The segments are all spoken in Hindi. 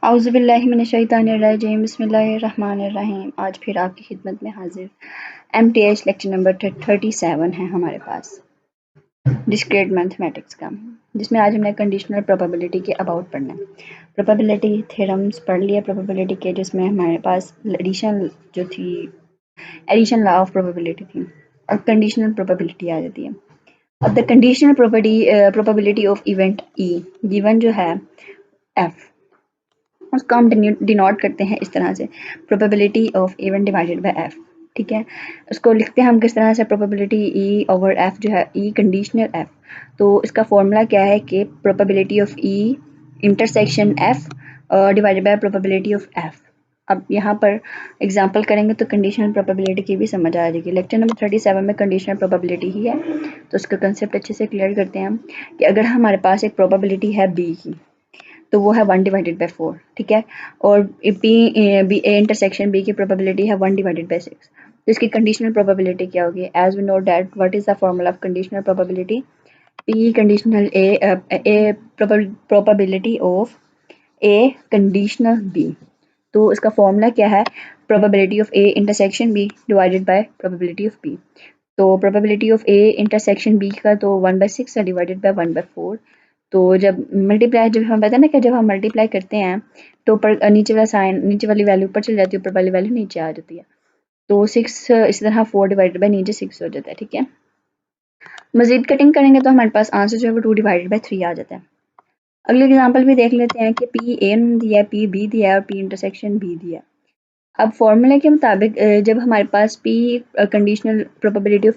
औज़ुबिल्लाहिमिनश्शैतानिर्रजीम बिस्मिल्लाहिर्रहमानिर्रहीम। आज फिर आपकी खिदमत में हाजिर। MTH लेक्चर नंबर 37 है हमारे पास डिस्क्रीट मैथमेटिक्स का, जिसमें आज हमने कंडीशनल प्रोबेबिलिटी के अबाउट पढ़ना है। प्रोबेबिलिटी थ्योरम्स पढ़ लिया प्रोबेबिलिटी के, जिसमें हमारे पास एडिशन जो थी, एडिशन लॉ ऑफ प्रोबेबिलिटी थी और कंडीशनल प्रोबेबिलिटी आ जाती है। अब the conditional probability of event E given जो है एफ, उसको हम डिनोट करते हैं इस तरह से, probability of event divided by F. ठीक है, उसको लिखते हैं हम किस तरह से, प्रोबेबिलिटी ई ओवर एफ जो है, ई कंडीशनल एफ। तो इसका फॉर्मूला क्या है कि probability of E intersection F divided by probability of F. अब यहाँ पर एग्जांपल करेंगे तो कंडीशनल प्रोबेबिलिटी की भी समझ आ जाएगी। लेक्चर नंबर 37 में कंडीशनल प्रोबेबिलिटी ही है, तो उसका कंसेप्ट अच्छे से क्लियर करते हैं हम कि अगर हमारे पास एक प्रोबेबिलिटी है बी की, तो वो है 1/4। ठीक है, और बी ए इंटरसेक्शन बी की प्रोबेबिलिटी है 1/6। तो इसकी कंडीशनल प्रोबेबिलिटी क्या होगी? As we know that what is the formula of conditional probability, P conditional A probability of A conditional B. तो इसका फॉर्मूला क्या है? Probability of A intersection B divided by probability of B. तो probability of A intersection B का तो 1/6 है डिवाइडेड बाय 1/4। तो जब मल्टीप्लाई, जब हम पता है ना कि जब हम मल्टीप्लाई करते हैं तो ऊपर नीचे वाला साइन, नीचे वाली वैल्यू ऊपर चली जाती है, ऊपर वाली वैल्यू नीचे आ जाती है। तो 6 इस तरह 4 डिवाइडेड बाय नीचे 6 हो जाता है। ठीक है, मजीद कटिंग करेंगे तो हमारे पास आंसर जो है वो 2/3 आ जाता है। अगले एग्जाम्पल भी देख लेते हैं कि पी ए दिया है, पी बी दिया है और पी इंटरसेक्शन बी दिया है। अब फॉर्मूले के मुताबिक जब हमारे पास P conditional probability of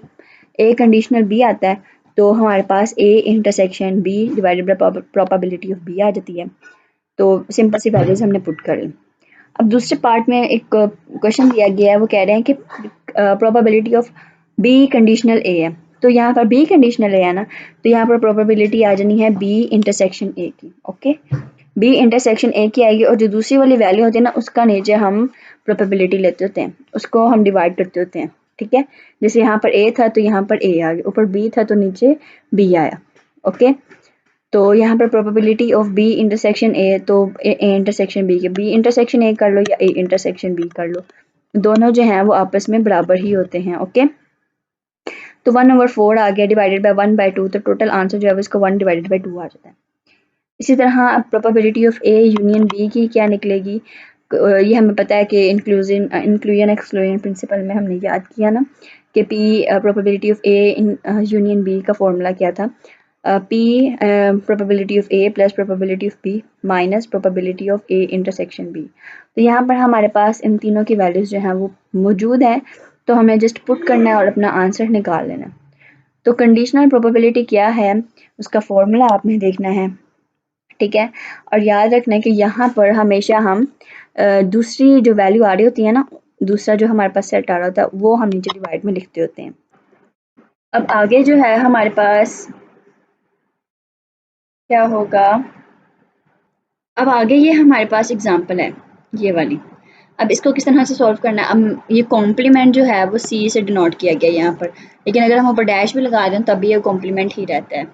A conditional B आता है, तो हमारे पास A intersection B divided by probability of B आ जाती है। तो सिंपल सी वैल्यूज हमने पुट कर ली। अब दूसरे पार्ट में एक क्वेश्चन दिया गया है, वो कह रहे हैं कि प्रोबेबिलिटी ऑफ बी कंडीशनल ए है। तो यहाँ पर बी कंडीशनल ए है ना, तो यहाँ पर प्रोबेबिलिटी आ जानी है बी इंटरसेक्शन ए की। ओके, बी इंटरसेक्शन ए की आएगी और जो दूसरी वाली वैल्यू होती है ना, उसका नीचे हम प्रोबेबिलिटी लेते होते हैं, उसको हम डिवाइड करते होते हैं। ठीक है, जैसे यहाँ पर ए था तो यहाँ पर ए आ गया, ऊपर बी था तो नीचे बी आया। ओके, तो यहाँ पर probability of B intersection A, तो ए इंटरसेक्शन बी के, बी इंटरसेक्शन ए कर लो या ए इंटरसेक्शन बी कर लो, दोनों जो हैं वो आपस में बराबर ही होते हैं। ओके, तो 1/4 आ गया डिवाइडेड बाय 1/2, तो टोटल आंसर जो है उसको 1/2 आ जाता है। इसी तरह अब probability of A union B की क्या निकलेगी? ये हमें पता है कि इंक्लूजन एक्सक्लूजन प्रिंसिपल में हमने याद किया ना कि P probability of A union B का फॉर्मूला क्या था? P probability of A plus probability of B minus probability of A intersection B. तो यहाँ पर हमारे पास इन तीनों की वैल्यूज जो हैं वो मौजूद हैं, तो हमें जस्ट पुट करना है और अपना आंसर निकाल लेना। तो कंडीशनल प्रोबेबिलिटी क्या है, उसका फॉर्मूला आपने देखना है। ठीक है, और याद रखना है कि यहाँ पर हमेशा हम दूसरी जो वैल्यू आ रही होती है ना, दूसरा जो हमारे पास सेट आ रहा होता है, वो हम नीचे डिवाइड में लिखते होते हैं। अब आगे जो है हमारे पास क्या होगा, अब आगे ये हमारे पास एग्जांपल है ये वाली। अब इसको किस तरह से सॉल्व करना है? अब ये कॉम्प्लीमेंट जो है वो सी से डिनोट किया गया यहाँ पर, लेकिन अगर हम ऊपर डैश भी लगा दें तब भी ये कॉम्प्लीमेंट ही रहता है।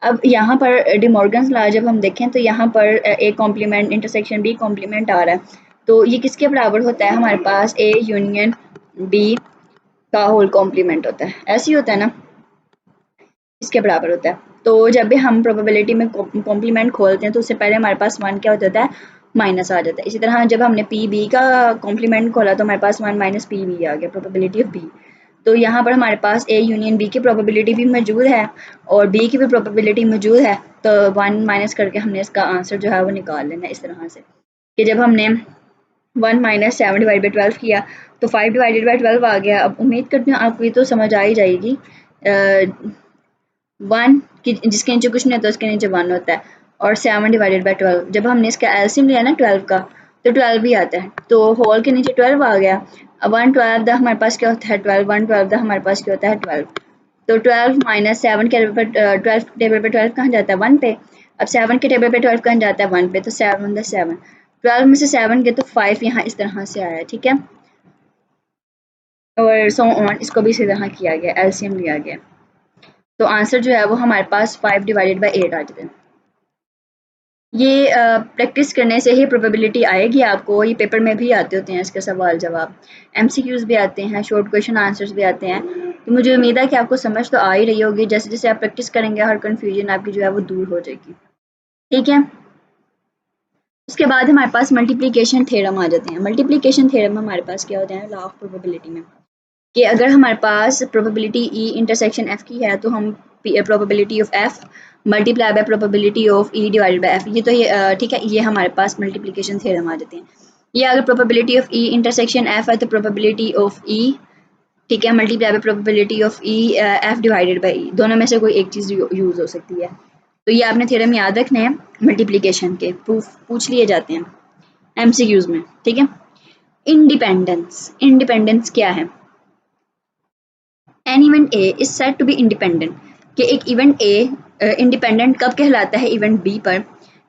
अब यहाँ पर डी मॉर्गन्स लॉ जब हम देखें तो यहाँ पर A complement intersection B complement आ रहा है, तो ये किसके बराबर होता है? हमारे पास ए यूनियन बी का होल कॉम्प्लीमेंट होता है, ऐसे ही होता है ना, इसके बराबर होता है। तो जब भी हम प्रोबेबिलिटी में कॉम्प्लीमेंट खोलते हैं तो उससे पहले हमारे पास 1 क्या हो जाता है? माइनस आ जाता है। इसी तरह जब हमने पी बी का कॉम्प्लीमेंट खोला तो हमारे पास 1 माइनस पी बी आ गया, प्रोबेबिलिटी ऑफ बी। तो यहाँ पर हमारे पास ए यूनियन बी की प्रोबेबिलिटी भी मौजूद है और बी की भी प्रोबेबिलिटी मौजूद है, तो 1 माइनस करके हमने इसका आंसर जो है वो निकाल लेना इस तरह से कि जब हमने 1 माइनस 7 डिवाइड बाई 12 किया तो 5 डिवाइडेड बाई 12 आ गया। अब उम्मीद करती हूँ आपको ये तो समझ आ ही जाएगी। 1 की जिसके नीचे कुछ नहीं होता उसके नीचे 1 होता है, और 7 डिवाइडेड बाई 12, जब हमने इसका एलसीएम लिया ना 12 का, तो 12 भी आता है, तो होल के नीचे 12 आ गया। अब 1/12 हमारे पास क्या होता है? 12। 1/12 हमारे पास क्या होता है? 12। तो 12 माइनस 7 के टेबल पर 12 टेबल पे 12 कहाँ जाता है? 1 पे। अब 7 के टेबल पे 12 कहाँ जाता है? 1 पे। तो 7 12 में से 7 गए तो 5 यहाँ इस तरह से आया। ठीक है, और सो ऑन, इसको भी इसी तरह किया गया, एलसीएम लिया गया, तो आंसर जो है वो हमारे पास 5 डिवाइडेड बाई 8 आ जाता है। ये प्रैक्टिस करने से ही प्रोबेबिलिटी आएगी आपको। ये पेपर में भी आते होते हैं इसके सवाल जवाब, एमसीक्यूज भी आते हैं, शॉर्ट क्वेश्चन आंसर्स भी आते हैं। तो मुझे उम्मीद है कि आपको समझ तो आ ही रही होगी। जैसे जैसे आप प्रैक्टिस करेंगे हर कन्फ्यूजन आपकी जो है वो दूर हो जाएगी। ठीक है, उसके बाद हमारे पास मल्टीप्लिकेशन थ्योरम आ जाते हैं। मल्टीप्लिकेशन थ्योरम में हमारे पास क्या होता है, लॉ ऑफ प्रोबेबिलिटी में, कि अगर हमारे पास प्रोबेबिलिटी ई इंटरसेक्शन एफ की है तो हम probability of F multiply by probability of E divided by F, ये तो ये ठीक है, ये हमारे पास मल्टीप्लिकेशन थ्योरम आ जाते हैं। ये अगर probability of E intersection F है तो प्रोबेबिलिटी ऑफ ई, ठीक है, multiply by probability of E F divided by E, दोनों में से कोई एक चीज़ यूज़ हो सकती है। तो ये आपने थ्योरम याद रखने हैं, मल्टीप्लिकेशन के प्रूफ पूछ लिए जाते हैं एमसीक्यूज में। ठीक है, इंडिपेंडेंस, इंडिपेंडेंस क्या है? An event A is said to be independent, कि एक इवेंट ए इंडिपेंडेंट कब कहलाता है इवेंट बी पर,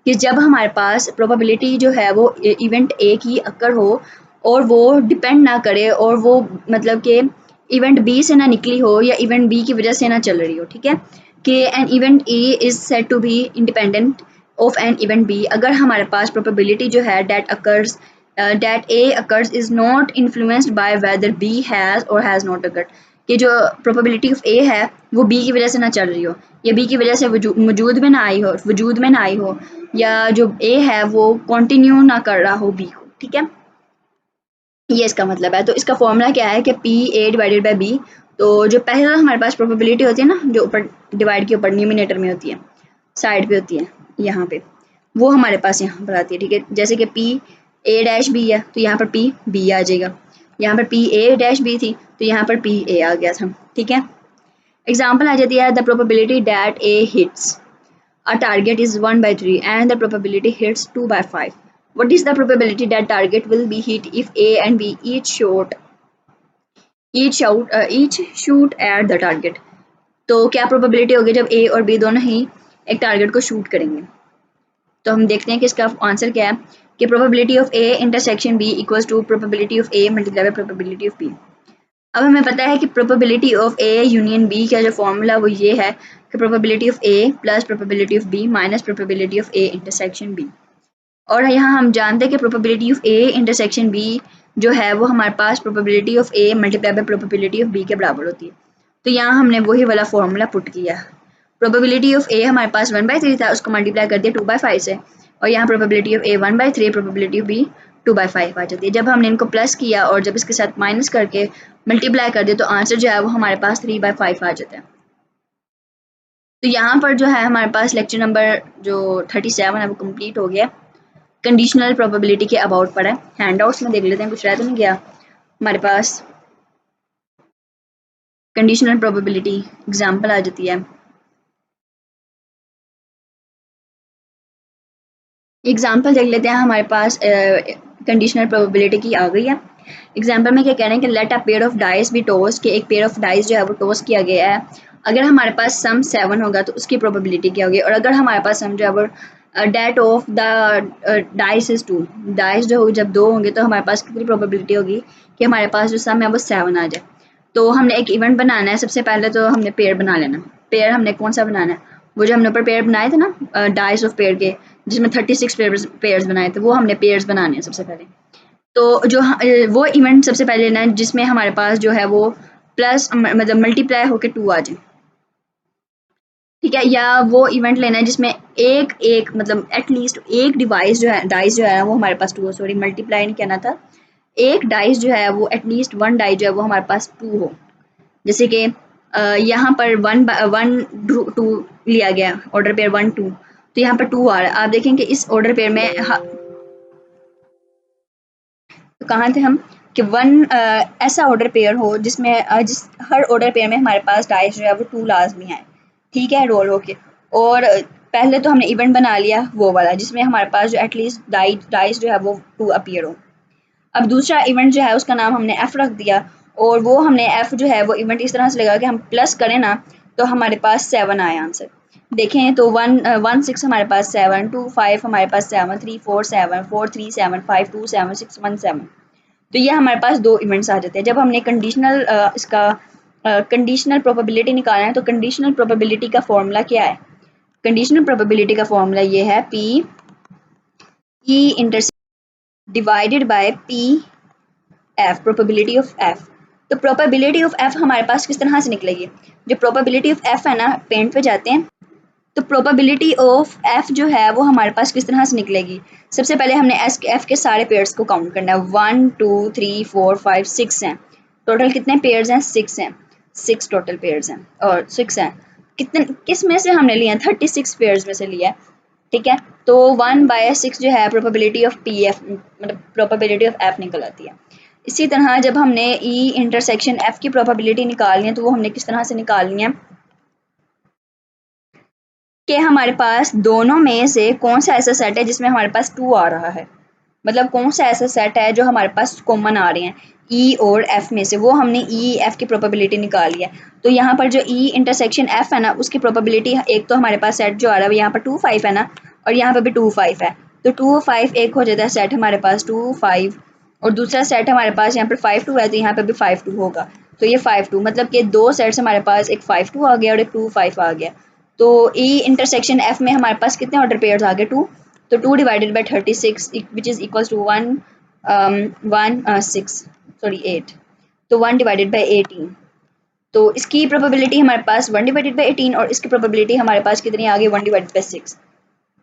कि जब हमारे पास प्रोबेबिलिटी जो है वो इवेंट ए की अक्कर हो और वो डिपेंड ना करे, और वो मतलब कि इवेंट बी से ना निकली हो या इवेंट बी की वजह से ना चल रही हो। ठीक है, कि an event A is said to be independent of an event B अगर हमारे पास प्रोबेबिलिटी जो है that occurs that A occurs is not influenced by whether B has or has not occurred, कि जो प्रोबेबिलिटी ऑफ ए है वो बी की वजह से ना चल रही हो, या बी की वजह से वजूद में ना आई हो, या जो ए है वो कंटिन्यू ना कर रहा हो बी को। ठीक है, ये इसका मतलब है। तो इसका फॉर्मूला क्या है कि P A divided by B. तो जो पहले हमारे पास प्रोबेबिलिटी होती है ना, जो ऊपर डिवाइड के ऊपर न्यूमिनेटर में होती है, साइड पे होती है यहाँ पे, वो हमारे पास यहाँ पर आती है। ठीक है, जैसे कि पी ए डैश बी है तो यहाँ पर पी बी आ जाएगा, यहाँ पर पी ए डैश बी थी तो यहाँ पर पी ए आ गया था। ठीक है, एग्जाम्पल आ जाती है, the probability that A hits a target is 1/3 and the probability hits 2/5. What is the probability that target will be hit if A and B each shoot at the target? तो क्या प्रोबेबिलिटी होगी जब ए और बी दोनों ही एक टारगेट को शूट करेंगे? तो हम देखते हैं कि इसका आंसर क्या है, कि probability of A intersection B equals to probability of A multiply by probability of B. अब हमें पता है कि probability of A union B का जो फॉर्मूला वो ये है कि probability of A plus probability of B minus probability of A intersection B. और यहाँ हम जानते हैं कि probability of A intersection B जो है वो हमारे पास probability of A multiply by probability of B के बराबर होती है। तो यहाँ हमने वही वाला फॉर्मूला पुट किया। प्रोबेबिलिटी ऑफ ए हमारे पास 1/3 था, उसको मल्टीप्लाई कर दिया 2/5 से, और यहाँ probability of A 1/3, probability of B 2/5 आ जाती है। जब हमने इनको प्लस किया और जब इसके साथ माइनस करके मल्टीप्लाई कर दिया तो आंसर जो है वो हमारे पास 3/5 आ जाता है। तो यहाँ पर जो है हमारे पास लेक्चर नंबर जो 37 है वो कंप्लीट हो गया। कंडीशनल प्रोबेबिलिटी के अबाउट पढ़ा है, हैंडआउट्स में देख लेते हैं कुछ रह तो नहीं गया हमारे पास। कंडीशनल प्रोबेबिलिटी एग्जांपल आ जाती है, एग्जांपल देख लेते हैं हमारे पास। कंडीशनल प्रोबेबिलिटी की आ गई है। एग्जांपल में क्या कह रहे हैं कि let a pair of dice be toss, कि एक पेयर ऑफ डाइस जो है वो टॉस किया गया है। अगर हमारे पास सम 7 होगा तो उसकी प्रोबेबिलिटी क्या होगी, और अगर हमारे पास सम जो है वो that of the dice is 2, dice जो जब 2 होंगे तो हमारे पास कितनी प्रोबेबिलिटी होगी कि हमारे पास जो सम है वो 7 आ जाए। तो हमने एक इवेंट बनाना है, सबसे पहले तो हमने पेयर बना लेना। पेयर हमने कौन सा बनाना है, वो जो हमने ऊपर पेयर बनाए थे ना डाइस ऑफ पेयर के, जिसमें 36 पेयर्स बनाए थे, वो हमने पेयर्स बनाने हैं सबसे पहले। तो जो वो इवेंट सबसे पहले लेना है जिसमें हमारे पास जो है वो प्लस मतलब मल्टीप्लाई होकर 2 आ जाए। ठीक है, या वो इवेंट लेना है जिसमें एक एक मतलब एटलीस्ट एक डिवाइस जो है डाइस जो है वो हमारे पास 2 हो, सॉरी मल्टीप्लाई नहीं कहना था, एक डाइस जो है वो एटलीस्ट 1 डाइस जो है वो हमारे पास 2 हो। जैसे कि यहाँ पर 1 1 2 लिया गया ऑर्डर पेयर 1 2, तो यहाँ पर 2 आ रहा है। आप देखें कि इस ऑर्डर पेयर में तो कहाँ थे हम, कि ऐसा ऑर्डर पेयर हो जिसमें जिस हर ऑर्डर पेयर में हमारे पास डाइस जो है वो 2 लाजमी है। ठीक है, रोल होके। और पहले तो हमने इवेंट बना लिया वो वाला जिसमें हमारे पास जो एटलीस्ट डाइस जो है वो 2 अपीयर हो। अब दूसरा इवेंट जो है उसका नाम हमने एफ रख दिया, और वो हमने एफ जो है वो इवेंट इस तरह से लगा कि हम प्लस करें ना तो हमारे पास 7 आए आंसर। देखें तो 1 6 हमारे पास 7, 2 5 हमारे पास 7, 3 4 7, 4 3 7, 5 2 7, 6 1 7। तो ये हमारे पास 2 इवेंट्स आ जाते हैं। जब हमने कंडीशनल प्रोबेबिलिटी निकालना है तो कंडीशनल प्रोबेबिलिटी का फॉर्मूला क्या है, कंडीशनल प्रोबेबिलिटी का फॉर्मूला ये है P E intersection divided by P F, probability of F। तो प्रोबेबिलिटी ऑफ F हमारे पास किस तरह से निकलेगी? जो प्रोबेबिलिटी ऑफ F है ना, पेंट पे जाते हैं, तो प्रोबेबिलिटी ऑफ F जो है वो हमारे पास किस तरह से निकलेगी? सबसे पहले हमने F के सारे पेयर्स को काउंट करना है। 1 2 3 4 5 6 हैं। टोटल कितने पेयर्स हैं? 6 हैं। 6 टोटल पेयर्स हैं और 6 हैं। कितने किस में से हमने लिया? 36 पेयर्स में से लिया है। ठीक है, तो 1/6 जो है प्रोबेबिलिटी ऑफ पी एफ, मतलब प्रोबेबिलिटी ऑफ एफ निकल आती है। इसी तरह जब हमने ई इंटरसेक्शन एफ की प्रोबेबिलिटी निकालनी है तो वो हमने किस तरह से निकालनी है कि हमारे पास दोनों में से कौन सा ऐसा सेट है जिसमें हमारे पास 2 आ रहा है, मतलब कौन सा ऐसा सेट है जो हमारे पास कॉमन आ रहे हैं ई और एफ में से, वो हमने ई एफ की प्रोबेबिलिटी निकाली है। तो यहाँ पर जो ई इंटरसेक्शन एफ है ना, उसकी प्रोबेबिलिटी, एक तो हमारे पास सेट जो आ रहा है यहाँ पर 2 5 है ना, और यहाँ पर भी 2 5 है, तो 2 5 एक हो जाता है सेट हमारे पास 2 5, और दूसरा सेट हमारे पास यहाँ पर 5 2 है, तो यहाँ पर भी 5 2 होगा। तो ये 5 2 मतलब कि दो सेट्स हमारे पास, एक 5 2 आ गया और एक 2 5 आ गया। तो ई इंटरसेक्शन एफ में हमारे पास कितने ऑर्डर पेयर्स आ गए? 2। तो 2 divided by 36 which is equals to 8। तो 1 डिवाइडेड बाई 18। तो इसकी प्रोबेबिलिटी हमारे पास 1 डिवाइडेड बाई 18 और इसकी प्रोबेबिलिटी हमारे पास कितनी आ गई? 1 डिवाइडेड बाई 6।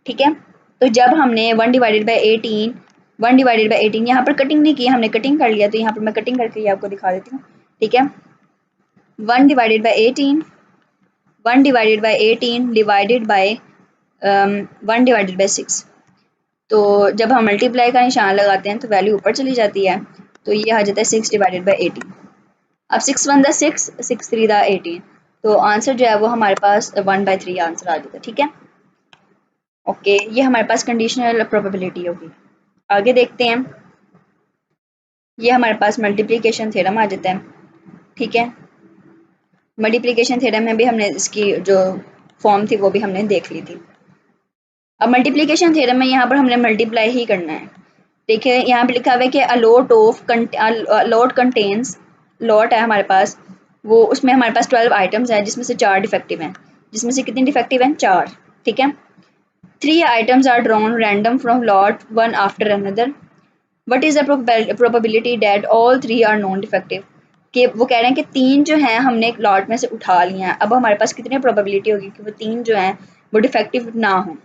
ठीक है, तो जब हमने 1 डिवाइडेड बाई 18, 1 डिवाइडेड बाई 18 यहाँ पर कटिंग नहीं की, हमने कटिंग कर लिया, तो यहाँ पर मैं कटिंग करके आपको दिखा देती हूँ। ठीक है, 1 divided by 18, 1 divided by 18 divided by 1 divided by 6। तो जब हम मल्टीप्लाई का निशान लगाते हैं तो वैल्यू ऊपर चली जाती है, तो ये आ जाता है 6 डिवाइडेड बाई 18। अब 6 1 6, 6 3 18, तो आंसर जो है वो हमारे पास 1/3 आंसर आ जाता है। ठीक है, ओके, ये हमारे पास कंडीशनल प्रोबेबिलिटी होगी। आगे देखते हैं, ये हमारे पास मल्टीप्लिकेशन थ्योरम आ जाता है। ठीक है, मल्टीप्लिकेशन थ्योरम में भी हमने इसकी जो फॉर्म थी वो भी हमने देख ली थी। अब मल्टीप्लिकेशन थ्योरम में यहाँ पर हमने मल्टीप्लाई ही करना है। देखिए यहाँ पे लिखा हुआ है कि लॉट कंटेन्स, लॉट है हमारे पास, वो उसमें हमारे पास 12 आइटम्स हैं जिसमें से 4 डिफेक्टिव हैं। जिसमें से कितनी डिफेक्टिव हैं? 4। ठीक है, 3 items are drawn random from lot one after another. What is the probability that all 3 are non defective? कि वो कह रहे हैं कि 3 जो हैं हमने एक लॉट में से उठा लिए हैं, अब हमारे पास कितनी प्रोबेबिलिटी होगी कि वो 3 जो हैं वो डिफेक्टिव ना हो?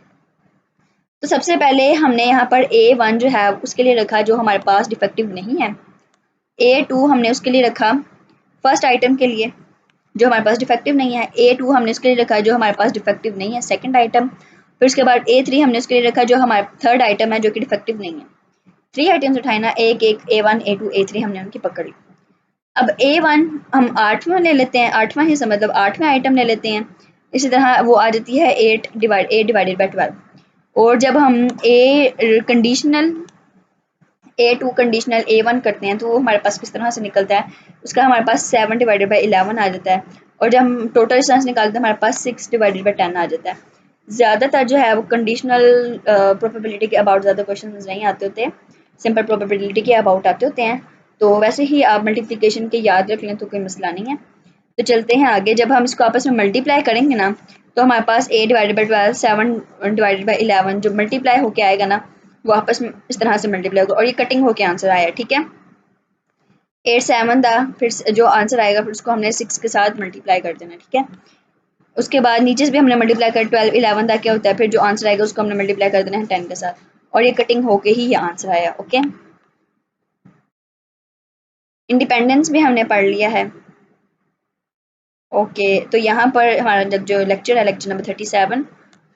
तो सबसे पहले हमने यहाँ पर A1 जो है उसके लिए रखा जो हमारे पास डिफेक्टिव नहीं है, A2 हमने उसके लिए रखा फर्स्ट आइटम के लिए जो हमारे पास डिफेक्टिव नहीं है, A2 हमने उसके लिए रखा जो हमारे पास डिफेक्टिव नहीं है सेकंड आइटम, फिर उसके बाद A3 हमने उसके लिए रखा जो हमारा थर्ड आइटम है जो कि डिफेक्टिव नहीं है। 3 आइटम्स उठाए ना, एक एक A1 A2 A3 हमने उनकी पकड़ ली। अब A1 हम 8वां ले लेते हैं, 8वां हिस्सा मतलब 8वां आइटम ले लेते हैं। इसी तरह वो आ जाती है 8 डिवाइडेड बाई 12। और जब हम A2 कंडीशनल A1 करते हैं तो वो हमारे पास किस तरह से निकलता है? उसका हमारे पास 7 डिवाइडेड बाई 11 आ जाता है, और जब हम टोटल डिस्टेंस निकालते हैं हमारे पास 6 डिवाइडेड बाई 10 आ जाता है। ज़्यादातर जो है वो कंडीशनल प्रोबेबिलिटी के अबाउट ज़्यादा क्वेश्चन नहीं आते होते, सिंपल प्रोबेबिलिटी के अबाउट आते होते हैं। तो वैसे ही आप मल्टीप्लिकेशन के याद रख लें तो कोई मसला नहीं है। तो चलते हैं आगे, जब हम इसको आपस में मल्टीप्लाई करेंगे ना तो हमारे पास 8 डिवाइडेड बाई 12, 7 डिवाइडेड बाई 11 जो मल्टीप्लाई होके आएगा ना वो आपस में इस तरह से मल्टीप्लाई होगा, और ये कटिंग होके आंसर आया। ठीक है, 8 7 था, फिर जो आंसर आएगा फिर उसको हमने 6 के साथ मल्टीप्लाई कर देना। ठीक है, उसके बाद नीचे से भी हमने मल्टीप्लाई कर 12 11 था क्या होता है, फिर जो आंसर आएगा उसको हमने मल्टीप्लाई कर देना है 10 के साथ, और ये कटिंग होके ही ये आंसर आया। ओके, इंडिपेंडेंस भी हमने पढ़ लिया है। ओके, तो यहाँ पर हमारा जब जो लेक्चर है लेक्चर नंबर 37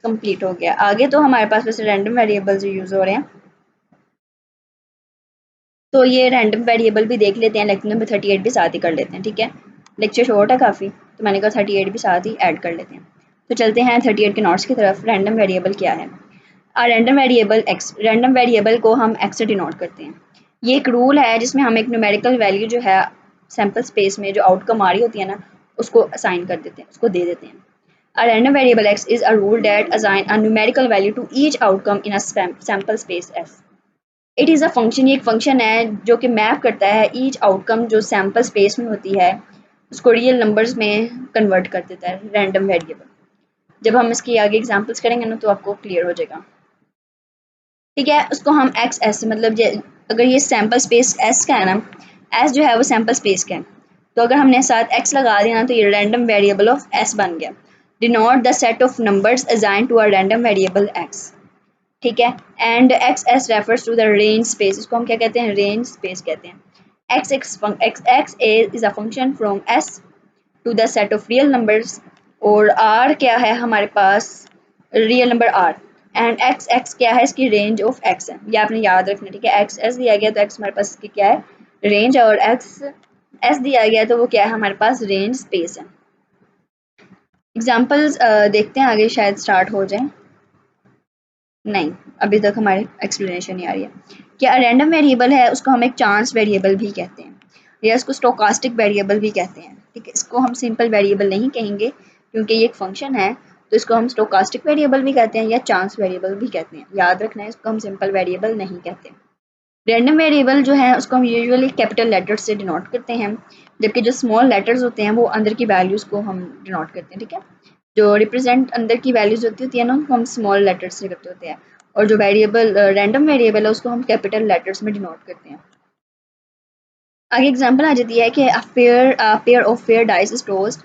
कंप्लीट हो गया। आगे तो हमारे पास वैसे रैंडम वेरिएबल्स यूज़ हो रहे हैं, तो ये रैंडम वेरिएबल भी देख लेते हैं, लेक्चर नंबर 38 भी साथ ही कर लेते हैं। ठीक है, लेक्चर शॉर्ट है काफ़ी, तो मैंने कहा 38 भी साथ ही ऐड कर लेते हैं। तो चलते हैं 38 के नोट्स की तरफ। रैंडम वेरिएबल क्या है? Random variable x, random variable को हम एक्स से डिनोट करते हैं। ये एक रूल है जिसमें हम एक न्यूमेरिकल वैल्यू जो है सैम्पल स्पेस में जो आउटकम आ रही होती है ना उसको असाइन कर देते हैं, उसको दे देते हैं। A random variable x is a rule that assign a numerical value to each outcome in a sample space S. It is a function, ये एक फंक्शन है जो कि मैप करता है ईच आउटकम जो सैम्पल स्पेस में होती है उसको रियल नंबर्स में कन्वर्ट कर देता है रैंडम वेरिएबल। जब हम इसकी आगे एग्जांपल्स करेंगे ना तो आपको क्लियर हो जाएगा। ठीक है, उसको हम एक्स एस मतलब अगर ये सैम्पल स्पेस एस का है ना, एस जो है वो सैम्पल स्पेस का है, तो अगर हमने साथ एक्स लगा दिया ना तो ये रैंडम वेरिएबल ऑफ एस बन गया। Denote the set of numbers assigned to a random variable X. ठीक है, and X S refers to the range space, इसको हम क्या कहते हैं, रेंज स्पेस कहते हैं। X is a function from S to the set of real numbers, और आर क्या है हमारे पास, real number R, and X X क्या है, इसकी रेंज ऑफ एक्स है, ये आपने याद रखना। ठीक है, एक्स एस दिया गया तो एक्स हमारे पास इसकी क्या है, रेंज, और एक्स एस दिया गया तो वो क्या है हमारे पास, रेंज स्पेस है। एग्जाम्पल्स देखते हैं आगे, शायद स्टार्ट हो जाए। नहीं, अभी तक हमारी एक्सप्लेनेशन नहीं आ रही है। क्या रैंडम वेरिएबल है उसको हम एक चांस वेरिएबल भी कहते हैं, या इसको स्टोकास्टिक वेरिएबल भी कहते हैं। ठीक है, इसको हम सिंपल वेरिएबल नहीं कहेंगे क्योंकि ये एक फंक्शन है, तो इसको हम स्टोकास्टिक वेरिएबल भी कहते हैं या चांस वेरिएबल भी कहते हैं। याद रखना है, इसको हम सिंपल वेरिएबल नहीं कहते। रैंडम वेरिएबल जो है उसको हम यूजुअली कैपिटल लेटर्स से डिनोट करते हैं, जबकि जो स्मॉल लेटर्स होते हैं वो अंदर की वैल्यूज़ को हम डिनोट करते हैं। ठीक है, जो रिप्रेजेंट अंदर की वैल्यूज़ होती है ना, उनको हम स्मॉल लेटर्स से करते होते हैं, और जो वेरिएबल रैंडम वेरिएबल है उसको हम कैपिटल लेटर्स में डिनोट करते हैं। आगे एग्जांपल आ जाती है कि pair of fair dice is closed,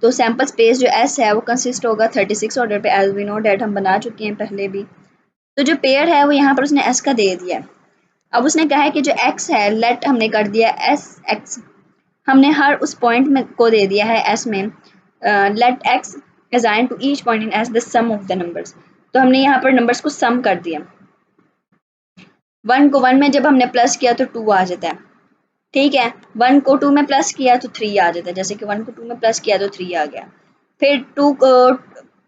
तो सैम्पल स्पेस जो एस है वो कंसिस्ट होगा 36 ऑर्डर पे, एज वी नो डैट हम बना चुके हैं पहले भी। तो जो पेयर है वो यहाँ पर उसने एस का दे दिया है। अब उसने कहा है कि जो एक्स है, लेट हमने कर दिया एस एक्स, हमने हर उस पॉइंट में को दे दिया है एस में, let X assign to each point in S the sum of the numbers, तो हमने यहाँ पर नंबर्स को सम कर दिया। 1 को 1 में जब हमने प्लस किया तो 2 आ जाता है। ठीक है, 1 को 2 में प्लस किया तो 3 आ जाता है, जैसे कि 1 को 2 में प्लस किया तो 3 आ गया। फिर 2 को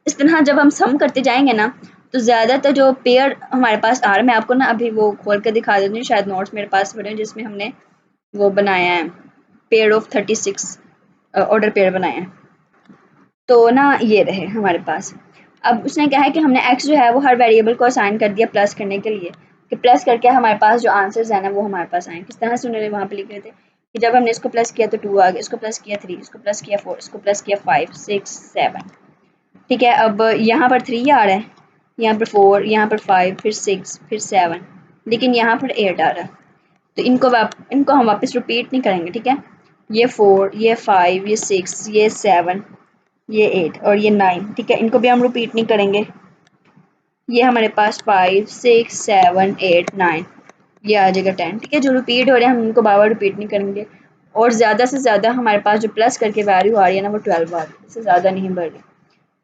इस तरह जब हम सम करते जाएंगे ना, तो ज़्यादातर जो पेयर हमारे पास आ रहा है, मैं आपको ना अभी वो खोल कर दिखा देती हूँ, शायद नोट्स मेरे पास पड़े हैं जिसमें हमने वो बनाया है, पेयर ऑफ 36 ऑर्डर पेयर बनाए हैं। तो ना ये रहे हमारे पास। अब उसने क्या है कि हमने x जो है वो हर वेरिएबल को असाइन कर दिया प्लस करने के लिए, कि प्लस करके हमारे पास जो आंसर्स हैं ना वो हमारे पास आए। किस तरह से उन्होंने वहाँ पे लिख रहे थे कि जब हमने इसको प्लस किया तो 2 आ गया, इसको प्लस किया 3, इसको प्लस किया 4, इसको प्लस किया 5 6 7। ठीक है, अब यहाँ पर 3 आ रहा है, यहाँ पर 4, यहाँ पर 5, फिर 6, फिर 7, लेकिन यहाँ पर 8 आ रहा है। तो इनको हम वापस रिपीट नहीं करेंगे। ठीक है, ये 4, ये 5, ये 6, ये 7, ये 8 और ये 9। ठीक है, इनको भी हम रिपीट नहीं करेंगे। ये हमारे पास 5 6 7 8 9, ये आ जाएगा 10। ठीक है, जो रिपीट हो रहे हैं हम इनको बार बार रिपीट नहीं करेंगे, और ज़्यादा से ज़्यादा हमारे पास जो प्लस करके वैल्यू आ रही है ना वो 12 आ रही है, इससे ज़्यादा नहीं बढ़ रही।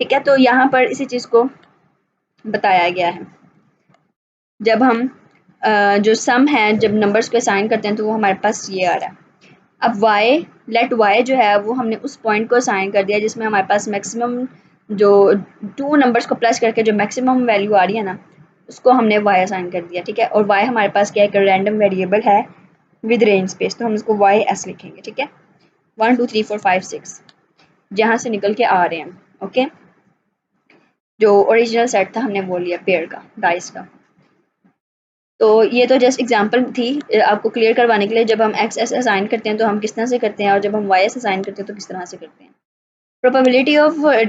ठीक है, तो यहाँ पर इसी चीज़ को बताया गया है। जब हम जो सम है, जब नंबर्स को असाइन करते हैं तो वो हमारे पास ये आ रहा है। अब लेट y जो है वो हमने उस पॉइंट को असाइन कर दिया जिसमें हमारे पास मैक्सिमम जो 2 नंबर्स को प्लस करके जो मैक्सिमम वैल्यू आ रही है ना, उसको हमने y असाइन कर दिया। ठीक है, और y हमारे पास क्या है, एक रैंडम वेरिएबल है विद रेंज स्पेस, तो हम इसको y s लिखेंगे। ठीक है, 1 2 3 4 5 6 जहाँ से निकल के आ रहे हैं। ओके, जो ओरिजिनल सेट था हमने वो लिया पेयर का, डाइस का। तो ये तो जस्ट एग्जांपल थी आपको क्लियर करवाने के लिए, जब हम एक्स एस असाइन करते हैं तो हम किस तरह से करते हैं, और जब हम वाई एस असाइन करते हैं तो किस तरह से करते हैं।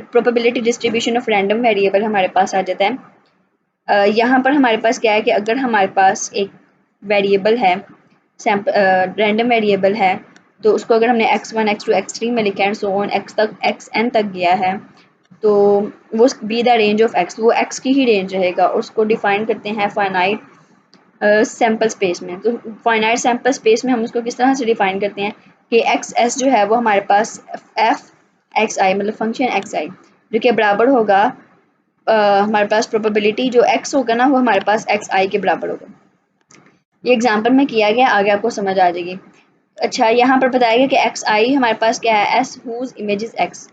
Probability distribution of random variable हमारे पास आ जाता है। यहाँ पर हमारे पास क्या है कि अगर हमारे पास एक वेरिएबल है, रैंडम वेरिएबल है, तो उसको अगर हमने x1 x2 x3 में लिखा है, सो ऑन x तक xn तक गया है, तो वो be the range of x, वो x की ही रेंज रहेगा। उसको डिफाइन करते हैं फाइनाइट सैम्पल स्पेस में। तो फाइनाइट सैम्पल स्पेस में हम उसको किस तरह से डिफाइन करते हैं कि एक्स एस जो है वो हमारे पास एफ एक्स आई मतलब फंक्शन एक्स आई जो कि बराबर होगा हमारे पास प्रोबेबिलिटी जो एक्स होगा ना वो हमारे पास एक्स आई के बराबर होगा। ये एग्जांपल में किया गया, आगे आपको समझ आ जाएगी। अच्छा, यहाँ पर बताया गया कि एक्स आई हमारे पास क्या है, S whose image is X,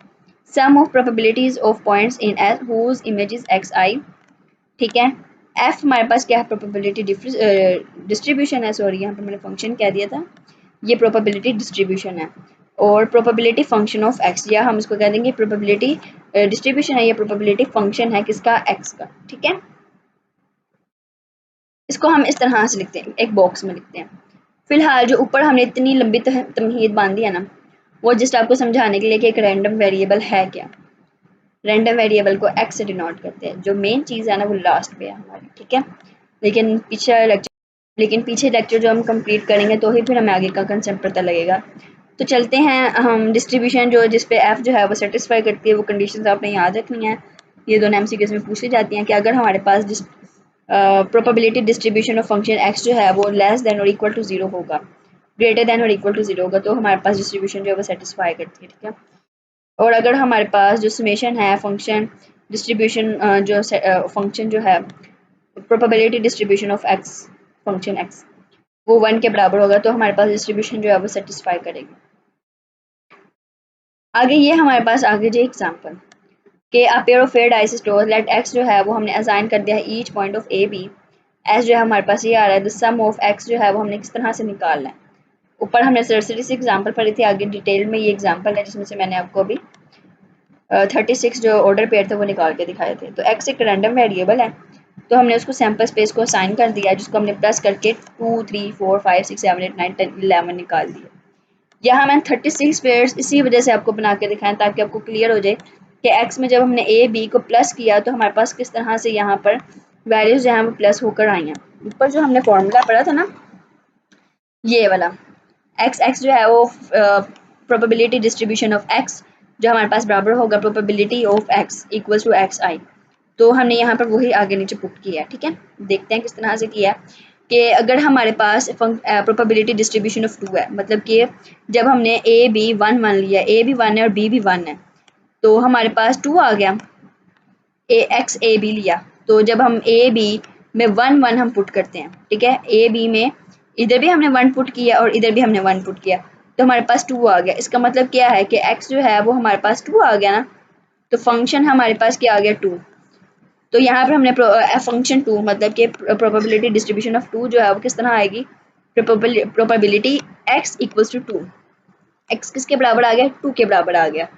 sum of probabilities of points in S whose image is X I. ठीक है, एफ हमारे पास क्या है, प्रोबेबिलिटी डिस्ट्रीब्यूशन है, सॉरी यहाँ पर मैंने फंक्शन कह दिया था, ये प्रोबेबिलिटी डिस्ट्रीब्यूशन है, और प्रोबेबिलिटी फंक्शन ऑफ एक्स, या हम इसको कह देंगे प्रोबेबिलिटी डिस्ट्रीब्यूशन है, या प्रोबेबिलिटी फंक्शन है किसका, एक्स का। ठीक है, इसको हम इस तरह से लिखते हैं, एक बॉक्स में लिखते हैं। फिलहाल जो ऊपर हमने इतनी लंबी तमहीद बांधी है ना, वो जस्ट आपको समझाने के लिए कि एक रैंडम वेरिएबल है क्या। रैंडम वेरिएबल को एक्स से डिनोट करते हैं, जो मेन चीज़ है ना वो लास्ट पे है हमारी। ठीक है, लेकिन पीछे लेक्चर जो हम कंप्लीट करेंगे तो ही फिर हमें आगे का कंसेप्ट पता लगेगा। तो चलते हैं हम डिस्ट्रीब्यूशन जो जिस पे एफ जो है वो सेटिस्फाई करती है वो कंडीशंस आपने याद रखनी है। ये दोनों एमसीक्यूज में पूछी जाती हैं कि अगर हमारे पास probability distribution of function X जो है वो लेस देन और इक्वल टू 0 होगा, ग्रेटर देन और इक्वल टू 0 होगा, तो हमारे पास डिस्ट्रीब्यूशन जो है वो सेटिस्फाई करती है। ठीक है, और अगर हमारे पास जो समेशन है फंक्शन डिस्ट्रीब्यूशन जो फंक्शन जो है probability distribution of x function x वो 1 के बराबर होगा, तो हमारे पास डिस्ट्रीब्यूशन जो है वो सेटिस्फाई करेगी। आगे ये हमारे पास आगे जो एग्जांपल कि a pair of fair dice store let X जो है वो हमने असाइन कर दिया है each point of A B. S जो है हमारे पास ये आ रहा है, द सम ऑफ एक्स जो है वो हमने किस तरह से निकालना है। ऊपर हमने सरसरी से एग्जांपल पढ़ी थी, आगे डिटेल में ये एग्जांपल है जिसमें से मैंने आपको अभी 36 जो ऑर्डर पेयर थे वो निकाल के दिखाए थे। तो एक्स एक रैंडम वेरिएबल है, तो हमने उसको सैम्पल स्पेस को असाइन कर दिया जिसको हमने प्लस करके 2 3 4 5 6 7 8 9 10 11 निकाल दिया। यहाँ मैंने 36 पेयर्स इसी वजह से आपको बना के दिखाएं ताकि आपको क्लियर हो जाए कि एक्स में जब हमने ए बी को प्लस किया तो हमारे पास किस तरह से यहाँ पर वैल्यूज जो हैं वो प्लस होकर आई हैं। ऊपर जो हमने फॉर्मूला पढ़ा था ना ये वाला, एक्स एक्स जो है वो प्रोबेबिलिटी डिस्ट्रीब्यूशन ऑफ एक्स जो हमारे पास बराबर होगा probability of X equals to X I, तो हमने यहाँ पर वही आगे नीचे पुट किया है। ठीक है, देखते हैं किस तरह से किया कि अगर हमारे पास प्रोबेबिलिटी डिस्ट्रीब्यूशन ऑफ 2 है, मतलब कि जब हमने ए बी 1 1 लिया, ए भी 1 है और बी भी 1 है, तो हमारे पास 2 आ गया। ए बी लिया, तो जब हम ए बी में 1 1 हम पुट करते हैं, ठीक है, ए बी में इधर भी हमने 1 पुट किया और इधर भी हमने 1 पुट किया, तो हमारे पास 2 आ गया। इसका मतलब क्या है कि एक्स जो है वो हमारे पास 2 आ गया ना, तो फंक्शन हमारे पास क्या आ गया 2। तो यहाँ पर हमने फंक्शन 2 मतलब कि प्रोबेबिलिटी डिस्ट्रीब्यूशन ऑफ 2 जो है वो किस तरह आएगी, probability X equals to 2, X किसके बराबर आ गया 2 के बराबर आ गया।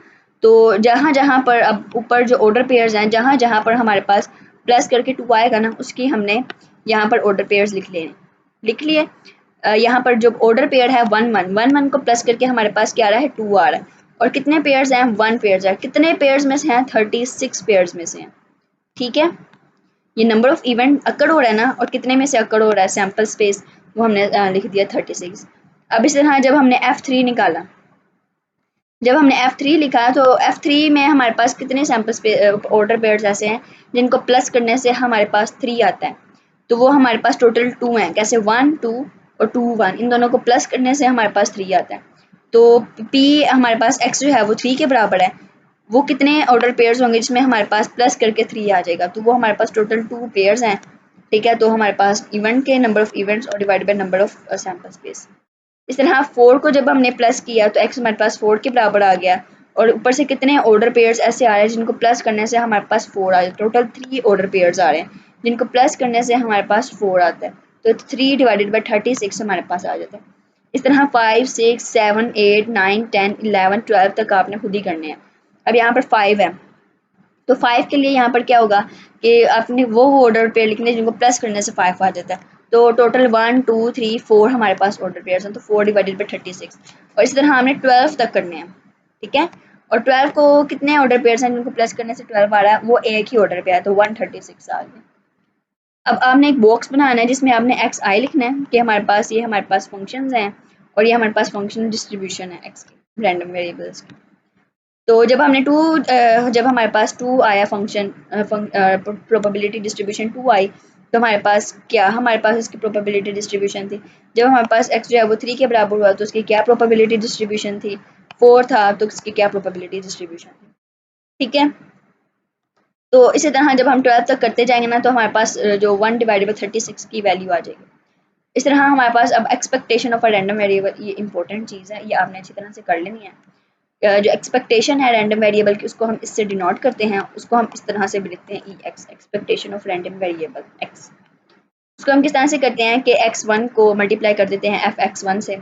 तो जहाँ जहाँ पर अब ऊपर जो ऑर्डर पेयर्स हैं जहाँ जहाँ पर हमारे पास प्लस करके 2 आएगा ना उसकी हमने यहाँ पर ऑर्डर पेयर्स लिख लिए। यहाँ पर जो ऑर्डर पेयर है 1 1 1 1 को प्लस करके हमारे पास क्या आ रहा है 2 आ रहा है, और कितने पेयर्स हैं 1 पेयर्स है, कितने पेयर्स में से हैं 36 पेयर्स में से हैं। ठीक है, ये नंबर ऑफ इवेंट अक्कर हो रहा है ना, और कितने में से अक्कर हो रहा है सैम्पल स्पेस वो हमने लिख दिया 36। अब इस तरह जब हमने F3 निकाला, जब हमने F3 लिखा तो F3 में हमारे पास कितने सैम्पल ऑर्डर पेयर्स ऐसे हैं जिनको प्लस करने से हमारे पास 3 आता है, तो वो हमारे पास टोटल 2 हैं। कैसे 1 2 और 2 1, इन दोनों को प्लस करने से हमारे पास 3 आता है। तो P हमारे पास X जो है वो 3 के बराबर है, वो कितने ऑर्डर पेयर्स होंगे जिसमें हमारे पास प्लस करके 3 आ जाएगा, तो वो हमारे पास टोटल 2 पेयर्स हैं। ठीक है, तो हमारे पास इवेंट के नंबर ऑफ इवेंट्स और divide by number of sample space. इस तरह 4 को जब हमने प्लस किया तो x हमारे पास 4 के बराबर आ गया, और ऊपर से कितने ऑर्डर पेयर्स ऐसे आ रहे हैं जिनको प्लस करने से हमारे पास 4 आ जाए, टोटल 3 ऑर्डर पेयर्स आ रहे हैं जिनको प्लस करने से हमारे पास 4 आता है, तो 3 डिवाइडेड बाई 36 हमारे पास आ जाता है। इस तरह 5 6 7 8 9 10 11 12 तक आपने खुद ही करने हैं। अब यहाँ पर 5 है, तो 5 के लिए यहाँ पर क्या होगा कि आपने वो ऑर्डर पेयर लिखने जिनको प्लस करने से 5 आ जाता है, तो टोटल 1 2 3 4 हमारे पास ऑर्डर पेयर्स हैं, तो 4 डिवाइडेड बाई 36, और इस तरह हमने 12 तक करने हैं। ठीक है, और 12 को कितने ऑर्डर पेयर्स हैं जिनको प्लस करने से 12 आ रहा है, वो एक ही ऑर्डर पेयर है, तो 136 आ गया। अब आपने एक बॉक्स बनाना है जिसमें आपने एक्स आई लिखना है कि हमारे पास ये हमारे पास फंक्शंस हैं और ये हमारे पास फंक्शन डिस्ट्रीब्यूशन है एक्स की रैंडम वेरिएबल्स की। तो जब हमने जब हमारे पास 2 आया फंक्शन प्रोबेबिलिटी डिस्ट्रीब्यूशन 2 आई, तो हमारे पास क्या, हमारे पास इसकी प्रोबेबिलिटी डिस्ट्रीब्यूशन थी। जब हमारे पास x जो है वो 3 के बराबर हुआ तो उसकी क्या प्रोबेबिलिटी डिस्ट्रीब्यूशन थी, 4 था, तो इसकी क्या प्रोबेबिलिटी डिस्ट्रीब्यूशन थी। ठीक है, तो इसी तरह जब हम 12 तक करते जाएंगे ना तो हमारे पास जो 1 डिवाइडेड बाई 36 की वैल्यू आ जाएगी। इस तरह हमारे पास अब expectation of a random variable, ये इंपॉर्टेंट चीज़ है, ये आपने अच्छी तरह से कर लेनी है। जो एक्सपेक्टेशन है रैंडम वेरिएबल की उसको हम इससे डिनोट करते हैं, उसको हम इस तरह से भी लिखते हैं EX, expectation of random variable X। उसको हम किस तरह से करते हैं कि x1 को मल्टीप्लाई कर देते हैं fx1 से,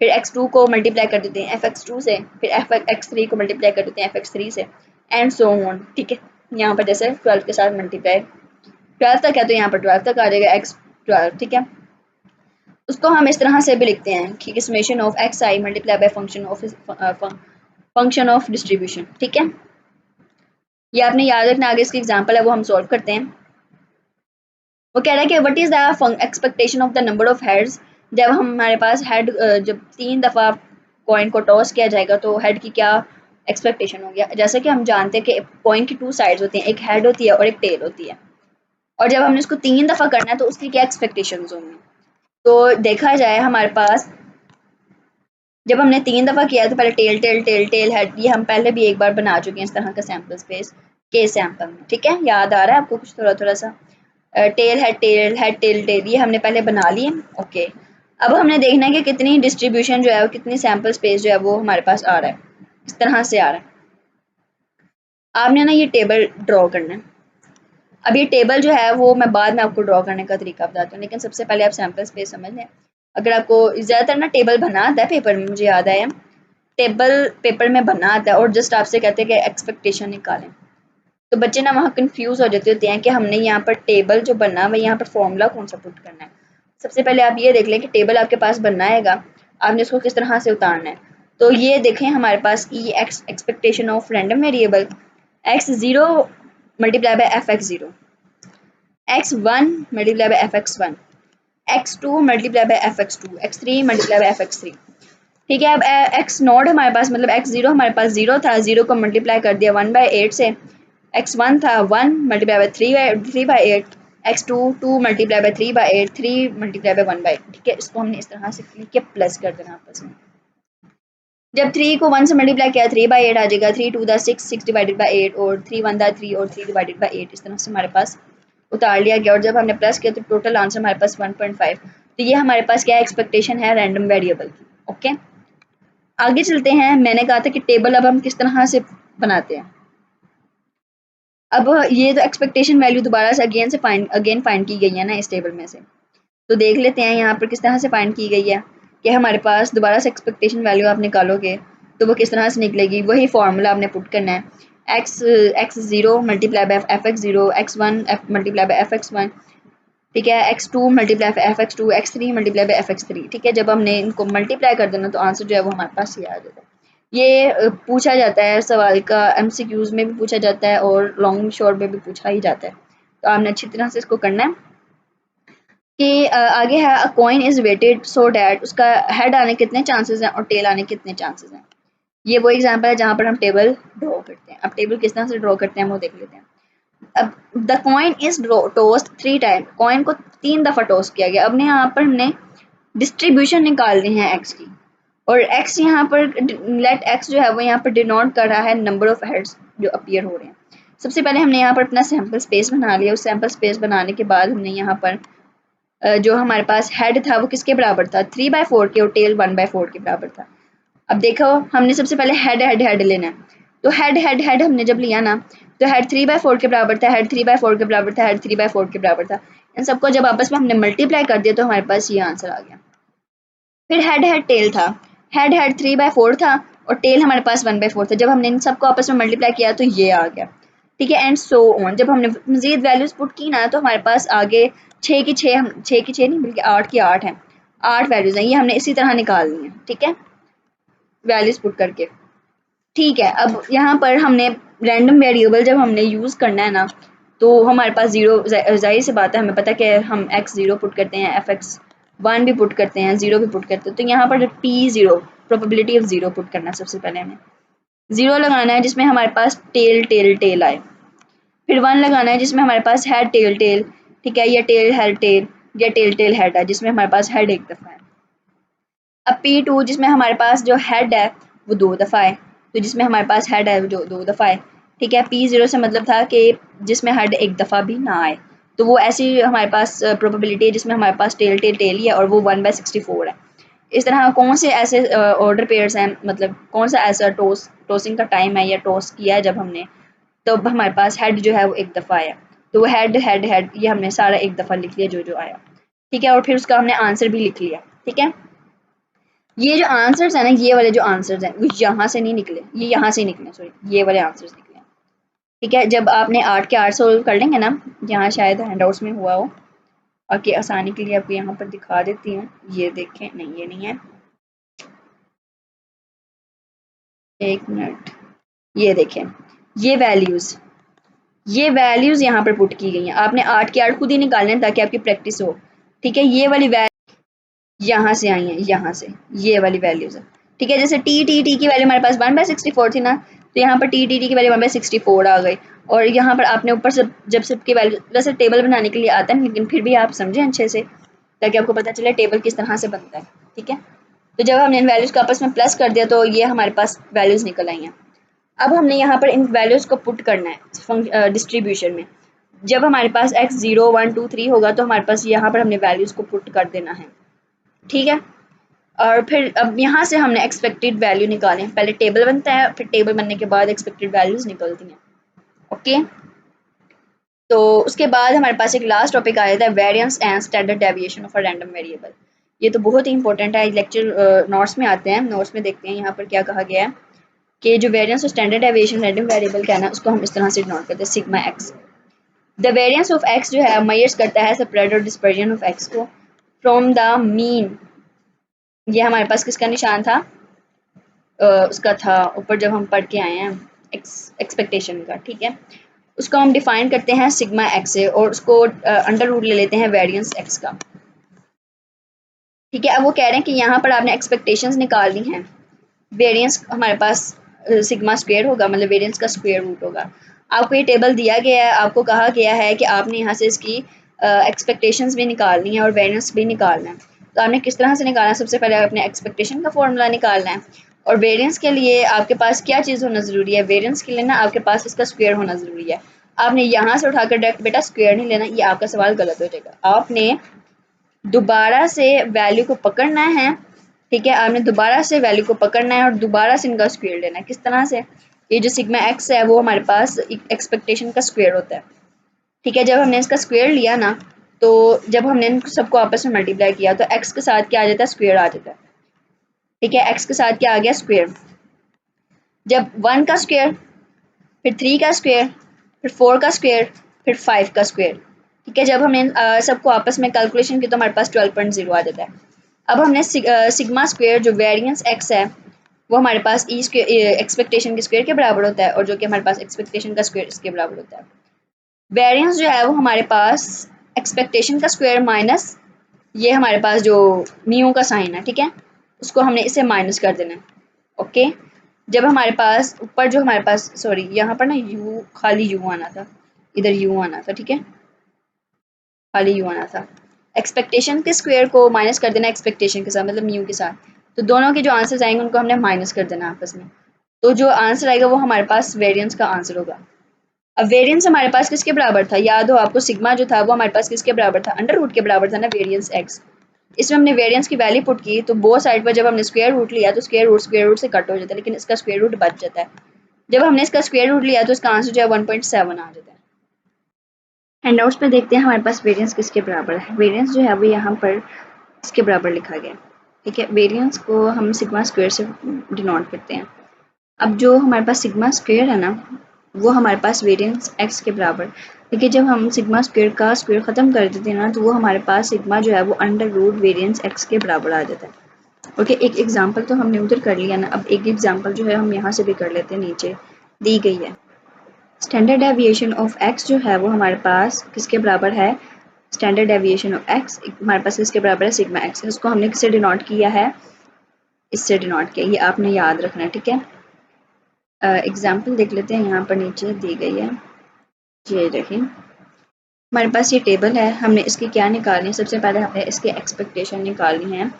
फिर x2 को मल्टीप्लाई कर देते हैं fx2 से, फिर fx3 को मल्टीप्लाई कर देते हैं fx3 से, एंड सो ऑन। ठीक है, यहाँ पर जैसे 12 के साथ मल्टीप्लाई 12 तक है तो यहाँ पर 12 तक आ जाएगा x12। ठीक है, उसको हम इस तरह से भी लिखते हैं कि summation of x I multiply by function of distribution. ठीक है, ये आपने याद रखना, आगे इसकी एग्जांपल है वो हम सॉल्व करते हैं। वो कह रहा है कि what is the expectation of the number of heads, जब हमारे पास हेड जब 3 दफ़ा कॉइन को टॉस किया जाएगा तो हेड की क्या एक्सपेक्टेशन होगी। जैसे कि हम जानते हैं कि कॉइन की 2 साइड्स होती हैं, एक हेड होती है और एक टेल होती है, और जब हमने इसको 3 दफ़ा करना है तो उसकी क्या एक्सपेक्टेशंस होंगी। तो देखा जाए हमारे पास जब हमने 3 दफ़ा किया तो पहले tail tail tail tail head, ये हम पहले भी एक बार बना चुके हैं इस तरह का सैम्पल स्पेस के सैम्पल में, ठीक है, याद आ रहा है आपको कुछ थोड़ा थोड़ा सा। Tail head tail head tail tail ये हमने पहले बना लिए। ओके, अब हमने देखना है कि कितनी डिस्ट्रीब्यूशन जो है, कितनी सैम्पल स्पेस जो है वो हमारे पास आ रहा है, इस तरह से आ रहा है। आपने ना ये टेबल ड्रॉ करना है। अब ये टेबल जो है वो मैं बाद में आपको ड्रॉ करने का तरीका बताती हूँ, लेकिन सबसे पहले आप सैम्पल स्पेस समझ लें। अगर आपको ज़्यादातर ना टेबल बना आता है पेपर में, मुझे याद आया टेबल पेपर में बना आता है और जस्ट आपसे कहते हैं कि एक्सपेक्टेशन निकालें, तो बच्चे ना वहाँ कंफ्यूज हो जाते होते हैं कि हमने यहाँ पर टेबल जो बनना है यहाँ पर फॉर्मूला कौन सा पुट करना है। सबसे पहले आप ये देख लें कि टेबल आपके पास बनना आएगा, आपने इसको किस तरह से उतारना है। तो ये देखें हमारे पास E X expectation of random variable x0 multiply by F x zero, x1 multiply by F x one, x2 multiply by F x two, x3 multiply by F x three. ठीक है, अब एक्स नॉट हमारे पास मतलब x0 हमारे पास 0 था, 0 को मल्टीप्लाई कर दिया 1/8 से, x1 था 1 multiply by 3/8, x2 2 multiply by 3/8, 3 multiply by 1/8। ठीक है, इसको हमने इस तरह से लिख के प्लस कर देना आपस में। जब 3 को 1 से मल्टीप्लाई किया 3/8 आ जाएगा, 3 2 6, 6 डिवाइडेड बाय 8 और 3 1 3 और 3 डिवाइडेड बाय 8, इस तरह से हमारे पास उतार लिया गया। और जब हमने प्लस किया तो टोटल आंसर हमारे पास 1.5। तो ये हमारे पास क्या एक्सपेक्टेशन है रैंडम वेरिएबल की। ओके, आगे चलते हैं। मैंने कहा था कि टेबल अब हम किस तरह से बनाते हैं। अब ये तो एक्सपेक्टेशन वैल्यू दोबारा से अगेन फाइंड की गई है ना इस टेबल में से, तो देख लेते हैं यहाँ पर किस तरह से फाइंड की गई है कि हमारे पास दोबारा से एक्सपेक्टेशन वैल्यू आप निकालोगे तो वो किस तरह से निकलेगी। वही फार्मूला आपने पुट करना है, x0 multiply by F x zero, x1 multiply by F x one, ठीक है, x2 multiply by F x two, x3 multiply by F x three. ठीक है, जब हमने इनको मल्टीप्लाई कर देना तो आंसर जो है वो हमारे पास ये आ जाएगा। ये पूछा जाता है सवाल का, एमसीक्यूज में भी पूछा जाता है और लॉन्ग शॉर्ट में भी पूछा ही जाता है, तो आपने अच्छी तरह से इसको करना है। कि आगे है a coin is weighted so that, उसका हेड आने कितने चांसेस हैं और टेल आने कितने चांसेस हैं। ये वो एग्जांपल है जहाँ पर हम टेबल ड्रॉ करते हैं। अब टेबल किस तरह से ड्रॉ करते हैं वो देख लेते हैं। अब the coin is toast 3 time, coin को 3 दफ़ा टोस्ट किया गया। अब यहाँ पर हमने डिस्ट्रीब्यूशन निकालनी है एक्स की, और एक्स यहाँ पर लेट एक्स जो है वो यहाँ पर डिनोट कर रहा है नंबर ऑफ हेड्स जो अपीयर हो रहे हैं। सबसे पहले हमने यहाँ पर अपना सैम्पल स्पेस बना लिया। उस सैम्पल स्पेस बनाने के बाद हमने यहाँ पर जो हमारे पास हेड था वो किसके बराबर था, 3/4 के, और टेल 1/4 के बराबर था। अब देखो हमने सबसे पहले हेड हेड हेड लेना है, तो हेड हेड हेड हमने जब लिया ना तो हेड 3/4 के बराबर था, हेड 3/4 के बराबर था, हेड 3/4 के बराबर था। इन सबको जब आपस में हमने मल्टीप्लाई कर दिया तो हमारे पास ये आंसर आ गया। फिर हेड हेड टेल था, हेड हेड 3/4 था और टेल हमारे पास 1/4 था। जब हमने इन सबको आपस में मल्टीप्लाई किया तो ये आ गया। ठीक है, एंड सो ऑन। जब हमने मजीद वैल्यूज पुट की ना तो हमारे पास आगे 6 की 6, हम 6 की 6 नहीं बल्कि 8 की 8 है, 8 वैल्यूज हैं, ये हमने इसी तरह निकालनी है। ठीक है, वैल्यूज पुट करके। ठीक है, अब यहाँ पर हमने रैंडम वेरिएबल जब हमने यूज़ करना है ना तो हमारे पास जीरो, जाहिर सी बात है हमें पता है कि हम x0 पुट करते हैं, एफ एक्स वन भी पुट करते हैं, जीरो भी पुट करते हैं। तो यहाँ पर p0 probability of zero put करना है। सबसे पहले हमें जीरो लगाना है जिसमें हमारे पास टेल टेल टेल आए, फिर वन लगाना है जिसमें हमारे पास हेड टेल टेल, ठीक है, या टेल हेड टेल, या टेल टेल हेड है जिसमें हमारे पास हेड एक दफ़ा है। अब P2 जिसमें हमारे पास जो हेड है वो 2 दफ़ा है, तो जिसमें हमारे पास हेड है वो जो 2 दफ़ा है। ठीक है, P0 से मतलब था कि जिसमें हेड एक दफ़ा भी ना आए, तो वो ऐसी हमारे पास प्रोबेबिलिटी है जिसमें हमारे पास टेल टेल टेल ही है और वो 1/64 है। इस तरह कौन से ऐसे ऑर्डर पेयर्स हैं, मतलब कौन सा ऐसा टॉसिंग का टाइम है या टॉस किया है जब हमने, तो हमारे पास हेड जो है वो एक दफ़ा आया, तो वो हेड हेड हेड ये हमने सारा एक दफ़ा लिख लिया जो जो आया। ठीक है, और फिर उसका हमने आंसर भी लिख लिया। ठीक है, ये जो आंसर्स है ना, ये वाले जो आंसर्स हैं वो यहाँ से नहीं निकले, ये यहाँ से निकले, सॉरी ये वाले आंसर्स निकले। ठीक है, जब आपने 8 के 8 सोल्व कर लेंगे ना, यहाँ शायद हैंडआउट्स में हुआ हो, और कि आसानी के लिए आपको यहाँ पर दिखा देती हूँ। ये देखें, नहीं ये नहीं है, एक मिनट, ये देखें, ये वैल्यूज़ ये वैल्यूज़ यहाँ पर पुट की गई हैं। आपने 8 के 8 खुद ही निकालने हैं ताकि आपकी प्रैक्टिस हो, ठीक है। ये वाली यहाँ से आई है, यहाँ से ये वाली वैल्यूज है, ठीक है। जैसे टी की वैल्यू हमारे पास 1/64 थी ना, तो यहाँ पर टी की वैल्यू 1/64 आ गई। और यहाँ पर आपने ऊपर से जब सबकी वैल्यू, वैसे टेबल बनाने के लिए आता है लेकिन फिर भी आप समझें अच्छे से ताकि आपको पता चले टेबल किस तरह से बनता है, ठीक है। तो जब हमने इन वैल्यूज़ को आपस में प्लस कर दिया तो ये हमारे पास वैल्यूज़ निकल आई हैं। अब हमने यहाँ पर इन वैल्यूज़ को पुट करना है डिस्ट्रीब्यूशन में। जब हमारे पास x 0 1 2 3 होगा तो हमारे पास यहाँ पर हमने वैल्यूज़ को पुट कर देना है, ठीक है। और फिर अब यहाँ से हमने एक्सपेक्टेड वैल्यू निकालें। पहले टेबल बनता है, फिर टेबल बनने के बाद एक्सपेक्टेड वैल्यूज निकलती हैं, ओके। तो उसके बाद हमारे पास एक लास्ट टॉपिक आया था, variance and standard deviation of a random variable. ये तो बहुत ही इंपॉर्टेंट है, लेक्चर नोट्स में आते हैं। नोट्स में देखते हैं यहाँ पर क्या कहा गया है कि जो वेरिएंस और स्टैंडर्ड डेविएशन रैंडम वेरिएबल का है ना, उसको हम इस तरह से डिनोट करते हैं, sigma x. The variance of x जो है मेजर्स करता है स्प्रेड और डिस्पर्जन ऑफ एक्स को फ्रॉम द मीन। ये हमारे पास किसका निशान था, उसका था ऊपर जब हम पढ़ के आए हैं एक्सपेक्टेशन का, ठीक है। उसको हम डिफाइन करते हैं सिग्मा एक्स से और उसको अंडर रूट ले लेते हैं वेरिएंस एक्स का, ठीक है। अब वो कह रहे हैं कि यहाँ पर आपने एक्सपेक्टेशंस निकालनी है। वेरिएंस हमारे पास सिग्मा स्क्वायर होगा, मतलब वेरिएंस का स्क्वायर रूट होगा। आपको ये टेबल दिया गया है, आपको कहा गया है कि आपने यहाँ से इसकी एक्सपेक्टेशंस भी निकालनी है और वेरिएंस भी निकालना है। तो आपने किस तरह से निकालना है, सबसे पहले आपने एक्सपेक्टेशन का फॉर्मूला निकालना है और वेरिएंस के लिए आपके पास क्या चीज़ होना ज़रूरी है, वेरिएंस के लिए ना आपके पास इसका स्क्वायर होना ज़रूरी है। आपने यहाँ से उठाकर डायरेक्ट बेटा स्क्वायर नहीं लेना, ये आपका सवाल गलत हो जाएगा। आपने दोबारा से वैल्यू को पकड़ना है, ठीक है। आपने दोबारा से वैल्यू को पकड़ना है और दोबारा से इनका स्क्वायर लेना है। किस तरह से, ये जो सिग्मा एक्स है वो हमारे पास एक्सपेक्टेशन का स्क्वायर होता है, ठीक है। जब हमने इसका स्क्वायर लिया ना, तो जब हमने इन सबको आपस में मल्टीप्लाई किया तो एक्स के साथ क्या आ जाता है, स्क्वायर आ जाता है, ठीक है। एक्स के साथ क्या आ गया, स्क्वायर। जब 1 का स्क्वायर, फिर 3 का स्क्वायर, फिर 4 का स्क्वायर, फिर 5 का स्क्वायर, ठीक है। जब हमने सबको आपस में कैलकुलेशन की तो हमारे पास 12.0 आ जाता है। अब हमने सिग्मा स्क्वायर जो वेरिएंस एक्स है वो हमारे पास ई स्क्वायर एक्सपेक्टेशन के स्क्वायर के बराबर होता है और जो कि हमारे पास एक्सपेक्टेशन का स्क्वायर इसके बराबर होता है। वेरिएंस जो है वो हमारे पास एक्सपेक्टेशन का स्क्वायर माइनस ये हमारे पास जो म्यू का साइन है, ठीक है, उसको हमने इसे माइनस कर देना है, ओके। जब हमारे पास ऊपर जो हमारे पास, सॉरी यहाँ पर ना यू, खाली यू आना था, इधर यू आना था, ठीक है, खाली यू आना था। एक्सपेक्टेशन के स्क्वायर को माइनस कर देना एक्सपेक्टेशन के साथ, मतलब म्यू के साथ। तो दोनों के जो आंसर्स आएंगे उनको हमने माइनस कर देना आपस में। तो जो आंसर आएगा वो हमारे पास वेरिएंस का आंसर होगा। अब वेरिएंस हमारे पास किसके बराबर था, याद हो आपको, सिग्मा जो था वो हमारे पास किसके बराबर था, अंडर रूट के बराबर था ना, वेरिएंस एक्स। इसमें हमने वेरिएंस की वैल्यू पुट की तो बोथ साइड पर जब हमने स्क्वायर रूट लिया तो स्क्वायर रूट से कट हो जाता है, लेकिन इसका स्क्वायर रूट बच जाता है। जब हमने इसका स्क्वायर रूट लिया तो इसका आंसर जो है 1.7 आ जाता है। हैंडआउट्स पे देखते हैं हमारे पास वेरिएंस किसके बराबर है। वेरिएंस जो है वो यहाँ पर इसके बराबर लिखा गया, ठीक है। वेरिएंस को हम सिग्मा स्क्वायर से डिनोट करते हैं। अब जो हमारे पास सिग्मा स्क्वायर है ना, वो हमारे पास वेरिएंस एक्स के बराबर, देखिए जब हम सिग्मा स्क्वायर का स्क्वायर ख़त्म कर देते हैं ना तो वो हमारे पास सिग्मा जो है वो अंडर रूट वेरिएंस एक्स के बराबर आ जाता है, ओके। एक एग्जांपल तो हमने उधर कर लिया ना, अब एक एग्जांपल जो है हम यहाँ से भी कर लेते हैं, नीचे दी गई है। स्टैंडर्ड डेविएशन ऑफ एक्स जो है वो हमारे पास किसके बराबर है, स्टैंडर्ड डेविएशन ऑफ एक्स हमारे पास किसके बराबर है, सिग्मा एक्स। उसको हमने किससे डिनोट किया है, इससे डिनोट किया, ये आपने याद रखना है, ठीक है। एग्जाम्पल देख लेते हैं, यहाँ पर नीचे दी गई है, ये देखिए हमारे पास ये टेबल है। हमने इसकी क्या निकालनी है, सबसे पहले हमने इसकी एक्सपेक्टेशन निकालनी है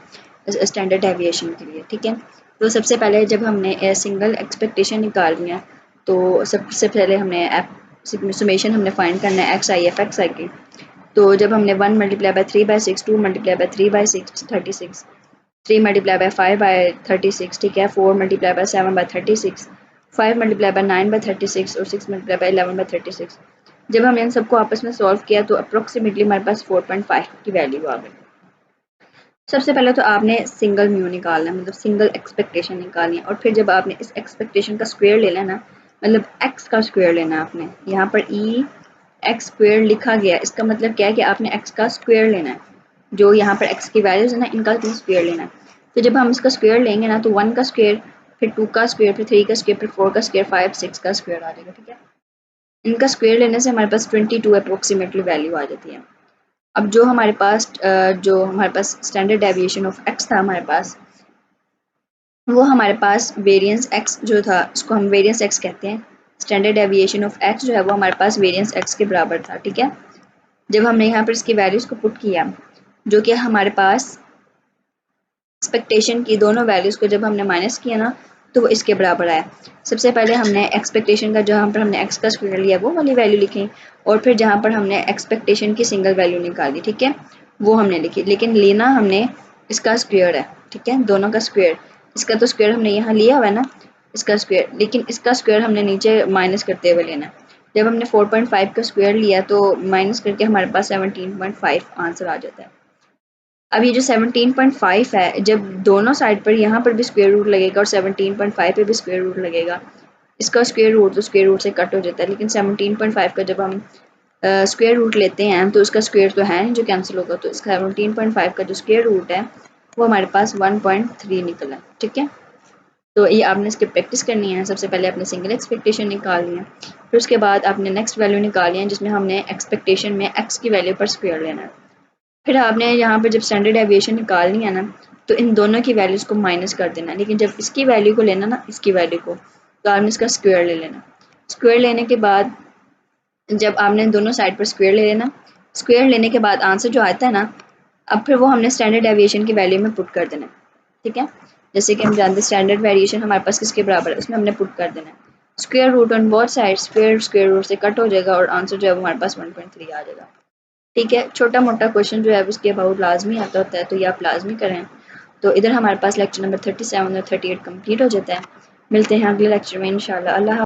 स्टैंडर्ड डेविएशन के लिए, ठीक है। तो सबसे पहले जब हमने सिंगल एक्सपेक्टेशन निकालनी है तो सबसे पहले हमने सुमेशन हमने फाइंड करना है एक्स आई एफ एक्स आई की। तो जब हमने 1 multiply by 3/6, 2 multiply by 3/6 36, 3 multiply by 5/36, ठीक है, 4 मल्टीप्लाई बाय 7/36, 5 मल्टीप्लाई बाय 9/36 और 6 मल्टीप्लाई बाय 11/36। जब हमने इन सबको आपस में सॉल्व किया तो अप्रोक्सीमेटली हमारे पास 4.5 की वैल्यू आ गई। सबसे पहले तो आपने सिंगल म्यू निकालना है, मतलब सिंगल एक्सपेक्टेशन निकालनी है, और फिर जब आपने इस एक्सपेक्टेशन का स्क्वायर ले लेना, मतलब एक्स का स्क्वायर लेना है आपने, यहाँ पर ई एक्स स्क्वायर लिखा गया, इसका मतलब क्या है कि आपने एक्स का स्क्वायर लेना है, जो यहाँ पर एक्स की वैल्यूज है ना इनका स्क्वायर लेना है। तो जब हम इसका स्क्वायर लेंगे ना तो 1 का स्क्वायर, फिर 2 का स्क्वायर, फिर 3 का स्क्वायर, फिर 4 का स्क्वायर, 5 6 का स्क्वायर आ जाएगा, ठीक है। इनका स्क्वायर लेने से हमारे पास 22 अप्रोक्सीमेटली वैल्यू आ जाती है। अब जो हमारे पास स्टैंडर्ड डेविएशन ऑफ एक्स था हमारे पास, वो हमारे पास वेरिएंस एक्स जो था उसको हम वेरिएंस एक्स कहते हैं। स्टैंडर्ड डेविएशन ऑफ एक्स जो है वो हमारे पास वेरिएंस एक्स के बराबर था, ठीक है। जब हमने यहाँ पर इसकी वैल्यूज़ को पुट किया, जो कि हमारे पास एक्सपेक्टेशन की दोनों वैल्यूज़ को जब हमने माइनस किया ना, तो वो इसके बराबर आया। सबसे पहले हमने एक्सपेक्टेशन का जहाँ पर हमने एक्स का स्क्वायर लिया वो वाली वैल्यू लिखी, और फिर जहाँ पर हमने एक्सपेक्टेशन की सिंगल वैल्यू निकाली, ठीक है, वो हमने लिखी। लेकिन लेना हमने इसका स्क्वायर है, ठीक है, दोनों का स्क्वायर। इसका तो स्क्वायर हमने यहाँ लिया हुआ है ना, इसका स्क्वायर, लेकिन इसका स्क्वायर हमने नीचे माइनस करते हुए लेना। जब हमने 4.5 का स्क्वायर लिया तो माइनस करके हमारे पास 17.5 आंसर आ जाता है। अब ये जो 17.5 है, जब दोनों साइड पर यहाँ पर भी स्क्वायर रूट लगेगा और 17.5 पे भी स्क्वायर रूट लगेगा, इसका स्क्वायर रूट तो स्क्वायर रूट से कट हो जाता है, लेकिन 17.5 का जब हम स्क्वायर रूट लेते हैं तो उसका स्क्वायर तो है नहीं जो कैंसिल होगा, तो इसका 17.5 का जो स्क्वायर रूट है वो हमारे पास 1.3 निकला, ठीक है। तो ये आपने इसकी प्रैक्टिस करनी है। सबसे पहले आपने सिंगल एक्सपेक्टेशन निकालनी है, फिर उसके बाद आपने नेक्स्ट वैल्यू निकालनी है जिसमें हमने एक्सपेक्टेशन में एक्स की वैल्यू पर स्क्वायर लेना है। फिर आपने यहाँ पर जब स्टैंडर्ड डेविएशन निकालनी है ना, तो इन दोनों की वैल्यूज़ को माइनस कर देना, लेकिन जब इसकी वैल्यू को लेना ना, इसकी वैल्यू को, तो आपने इसका स्क्वायर ले लेना। स्क्वायर लेने के बाद जब आपने दोनों साइड पर स्क्वायर ले लेना, स्क्वायर लेने के बाद आंसर जो आता है ना, अब फिर वो हमने स्टैंडर्ड डेविएशन की वैल्यू में पुट कर देना, ठीक है। जैसे कि हम जानते हैं स्टैंडर्ड वेरिएशन हमारे पास किसके बराबर है, उसमें हमने पुट कर देना है square root on both side, square root से कट हो जाएगा और आंसर जो है वो हमारे पास 1.3 आ जाएगा, ठीक है। छोटा मोटा क्वेश्चन जो है उसके अबाउट लाजमी आता होता है, तो ये आप लाजमी करें। तो इधर हमारे पास लेक्चर नंबर 37 और 38 कंप्लीट हो जाता है। मिलते हैं अगले लेक्चर में इंशाल्लाह। अल्लाह।